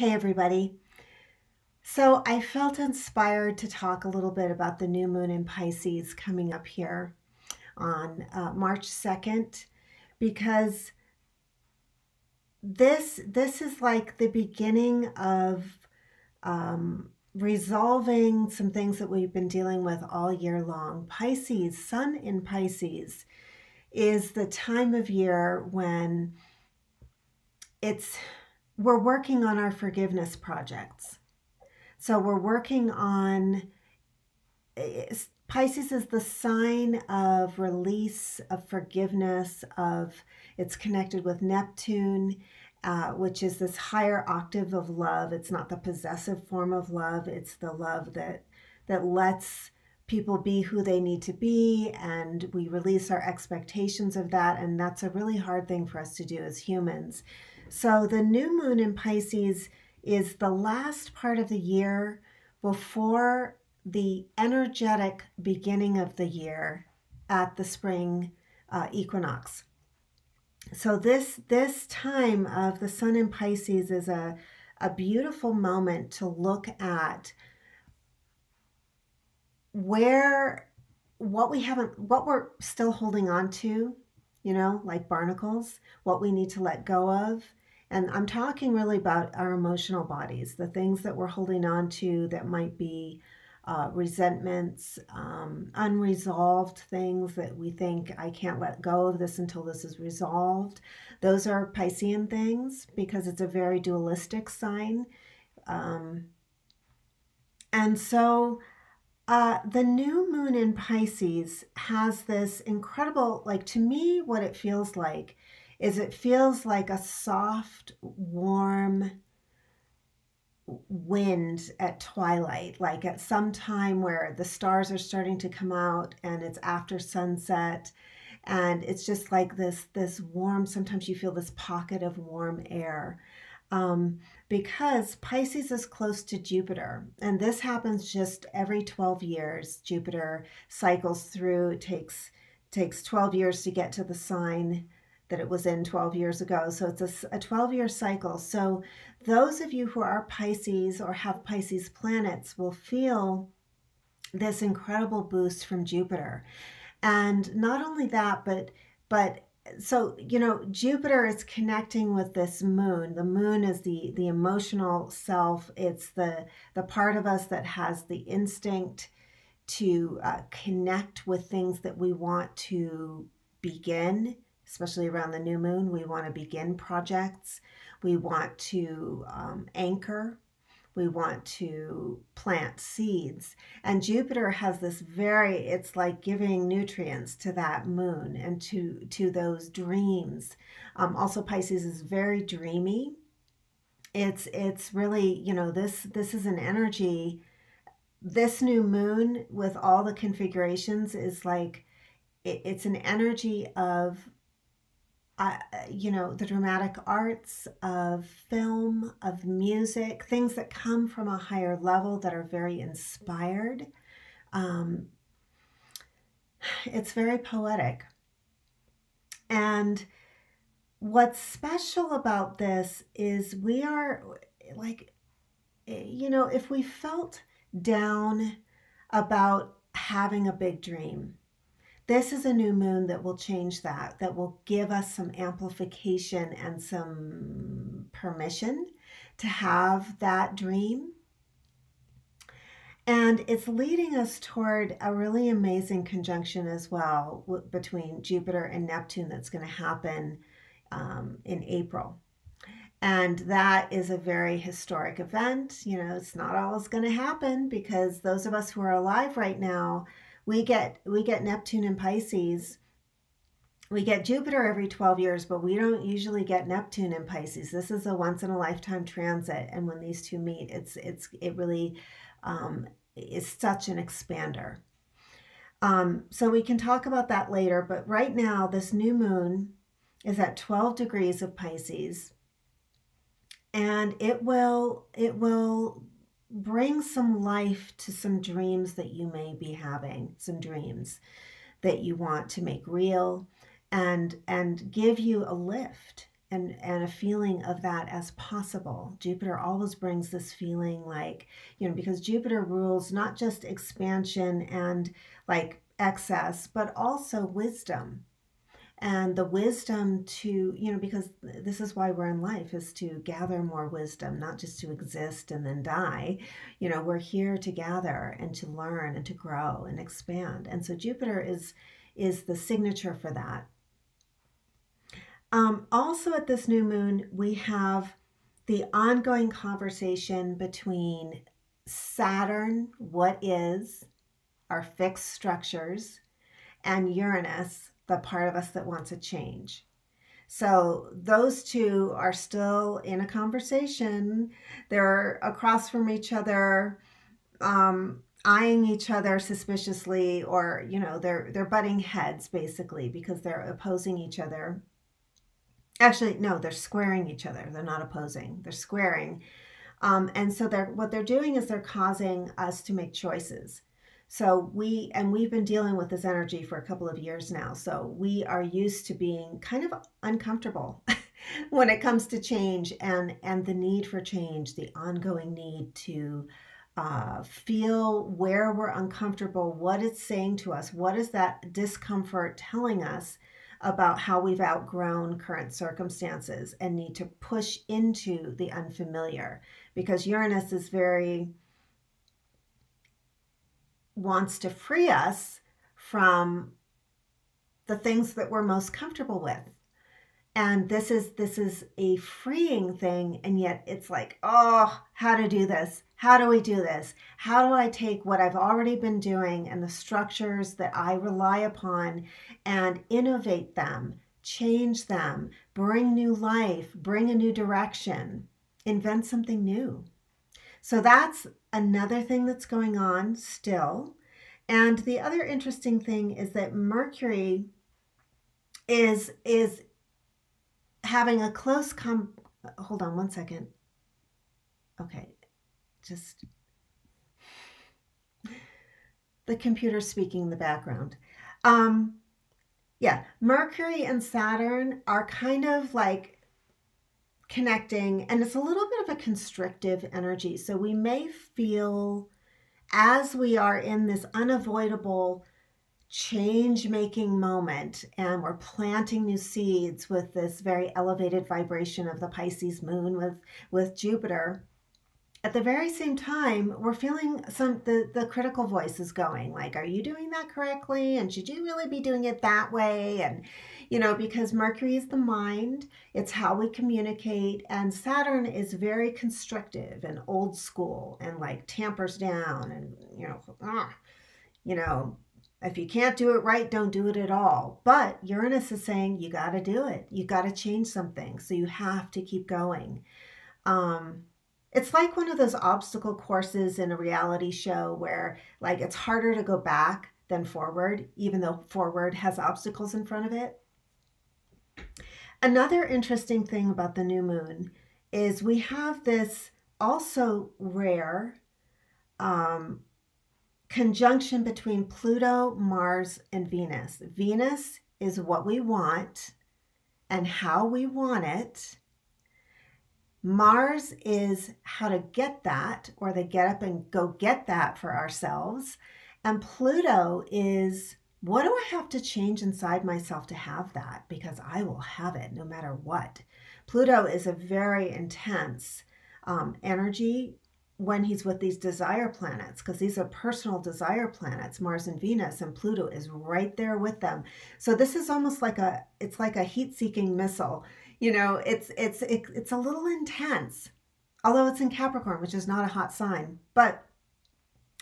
Hey everybody. So I felt inspired to talk a little bit about the new moon in Pisces coming up here on March 2nd because this is like the beginning of resolving some things that we've been dealing with all year long. Pisces, Sun in Pisces, is the time of year when it's we're working on our forgiveness projects. So we're working on Pisces is the sign of release, of forgiveness, of it's connected with Neptune, which is this higher octave of love. It's not the possessive form of love. It's the love that lets people be who they need to be, and we release our expectations of that. And that's a really hard thing for us to do as humans. So the new moon in Pisces is the last part of the year before the energetic beginning of the year at the spring equinox. So this time of the sun in Pisces is a beautiful moment to look at what we're still holding on to, like barnacles, what we need to let go of. And I'm talking really about our emotional bodies, the things that we're holding on to that might be resentments, unresolved things that we think, I can't let go of this until this is resolved. Those are Piscean things because it's a very dualistic sign. And so the new moon in Pisces has this incredible, like, to me, what it feels like is it feels like a soft, warm wind at twilight, like at some time where the stars are starting to come out and it's after sunset, and it's just like this warm, sometimes you feel this pocket of warm air, because Pisces is close to Jupiter, and this happens just every 12 years. Jupiter cycles through. It takes 12 years to get to the sign that it was in 12 years ago. So it's a 12-year cycle. So those of you who are Pisces or have Pisces planets will feel this incredible boost from Jupiter. And not only that, but so, Jupiter is connecting with this moon. The moon is the emotional self. It's the part of us that has the instinct to connect with things that we want to begin, especially around the new moon. We want to begin projects. We want to anchor. We want to plant seeds. And Jupiter has this it's like giving nutrients to that moon and to those dreams. Also, Pisces is very dreamy. It's really, this is an energy. This new moon with all the configurations is like, it's an energy of the dramatic arts, of film, of music, things that come from a higher level that are very inspired. It's very poetic. And what's special about this is we are like, if we felt down about having a big dream, this is a new moon that will change that will give us some amplification and some permission to have that dream. And it's leading us toward a really amazing conjunction as well between Jupiter and Neptune that's going to happen in April. And that is a very historic event. It's not always going to happen because those of us who are alive right now, we get Neptune in Pisces. We get Jupiter every 12 years, but we don't usually get Neptune in Pisces. This is a once in a lifetime transit, and when these two meet, it really is such an expander. So we can talk about that later, but right now this new moon is at 12 degrees of Pisces, and it will bring some life to some dreams that you may be having, some dreams that you want to make real, and give you a lift and a feeling of that as possible. Jupiter always brings this feeling like, because Jupiter rules not just expansion and like excess, but also wisdom. And the wisdom to, because this is why we're in life, is to gather more wisdom, not just to exist and then die. We're here to gather and to learn and to grow and expand. And so Jupiter is the signature for that. Also at this new moon, we have the ongoing conversation between Saturn, what is, our fixed structures, and Uranus, the part of us that wants a change. So those two are still in a conversation. They're across from each other, eyeing each other suspiciously, or they're butting heads basically because they're opposing each other. Actually, no, they're squaring each other. They're not opposing. They're squaring. And so what they're doing is they're causing us to make choices. So we've been dealing with this energy for a couple of years now. So we are used to being kind of uncomfortable when it comes to change and the need for change, the ongoing need to feel where we're uncomfortable, what it's saying to us, what is that discomfort telling us about how we've outgrown current circumstances and need to push into the unfamiliar, because Uranus is wants to free us from the things that we're most comfortable with. And this is a freeing thing, and yet it's like, oh, how to do this? How do we do this? How do I take what I've already been doing and the structures that I rely upon and innovate them, change them, bring new life, bring a new direction, invent something new? So that's another thing that's going on still. And the other interesting thing is that Mercury is having a close hold on one second. Okay, just the computer speaking in the background. Yeah, Mercury and Saturn are kind of like connecting, and it's a little bit of a constrictive energy. So we may feel, as we are in this unavoidable change-making moment and we're planting new seeds with this very elevated vibration of the Pisces moon with Jupiter, at the very same time, we're feeling the critical voice is going like, are you doing that correctly? And should you really be doing it that way? And, because Mercury is the mind, it's how we communicate. And Saturn is very constrictive and old school and like tampers down and, if you can't do it right, don't do it at all. But Uranus is saying you got to do it. You got to change something. So you have to keep going. It's like one of those obstacle courses in a reality show where like it's harder to go back than forward, even though forward has obstacles in front of it. Another interesting thing about the new moon is we have this also rare conjunction between Pluto, Mars, and Venus. Venus is what we want and how we want it. Mars is how to get that, or the get up and go get that for ourselves. And Pluto is, what do I have to change inside myself to have that? Because I will have it no matter what. Pluto is a very intense energy when he's with these desire planets, because these are personal desire planets, Mars and Venus, and Pluto is right there with them. So this is almost like it's like a heat-seeking missile. It's a little intense, although it's in Capricorn, which is not a hot sign, but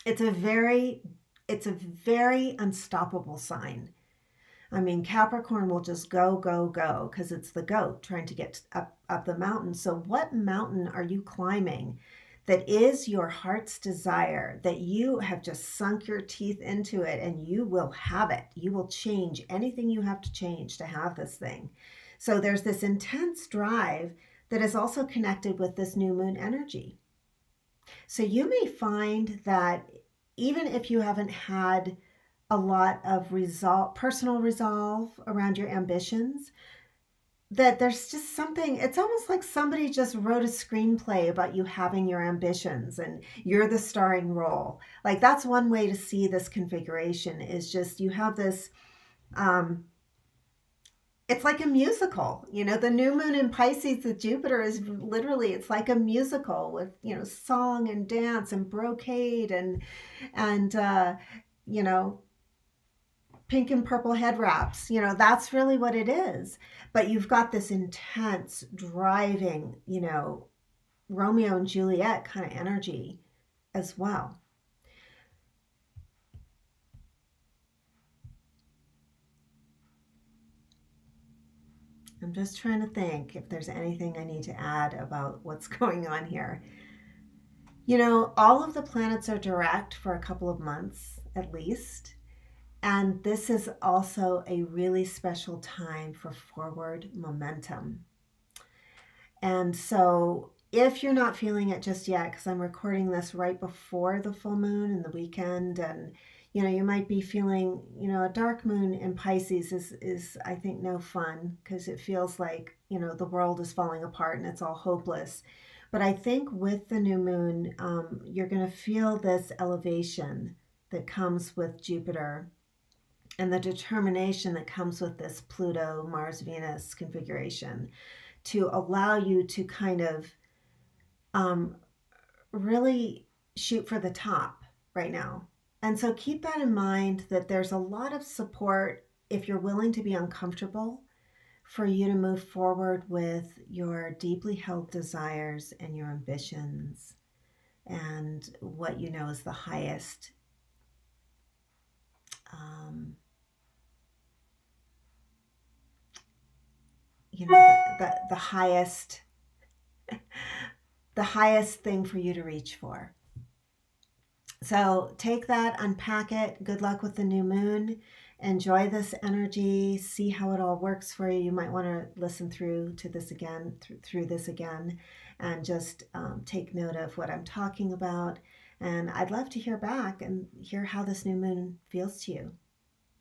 it's a very unstoppable sign. I mean, Capricorn will just go, go, go, because it's the goat trying to get up the mountain. So what mountain are you climbing that is your heart's desire, that you have just sunk your teeth into it and you will have it? You will change anything you have to change to have this thing. So there's this intense drive that is also connected with this new moon energy. So you may find that even if you haven't had a lot of personal resolve around your ambitions, that there's just something, it's almost like somebody just wrote a screenplay about you having your ambitions and you're the starring role. Like that's one way to see this configuration is just you have this um it's like a musical. You know, the new moon in Pisces with Jupiter is literally, it's like a musical with, you know, song and dance and brocade and you know, pink and purple head wraps. You know, that's really what it is. But you've got this intense, driving, you know, Romeo and Juliet kind of energy as well. I'm just trying to think if there's anything I need to add about what's going on here. You know, all of the planets are direct for a couple of months at least. And this is also a really special time for forward momentum. And so, if you're not feeling it just yet, because I'm recording this right before the full moon and the weekend, and you know, you might be feeling, you know, a dark moon in Pisces is I think no fun because it feels like, you know, the world is falling apart and it's all hopeless. But I think with the new moon, you're going to feel this elevation that comes with Jupiter and the determination that comes with this Pluto, Mars, Venus configuration to allow you to kind of um, really shoot for the top right now. And so keep that in mind that there's a lot of support if you're willing to be uncomfortable for you to move forward with your deeply held desires and your ambitions and what you know is the highest um, you know the highest the highest thing for you to reach for. So take that, unpack it. Good luck with the new moon. Enjoy this energy. See how it all works for you. You might want to listen through to this again, through this again, and just take note of what I'm talking about. And I'd love to hear back and hear how this new moon feels to you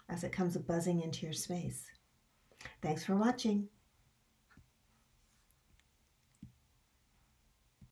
as it comes buzzing into your space. Thanks for watching.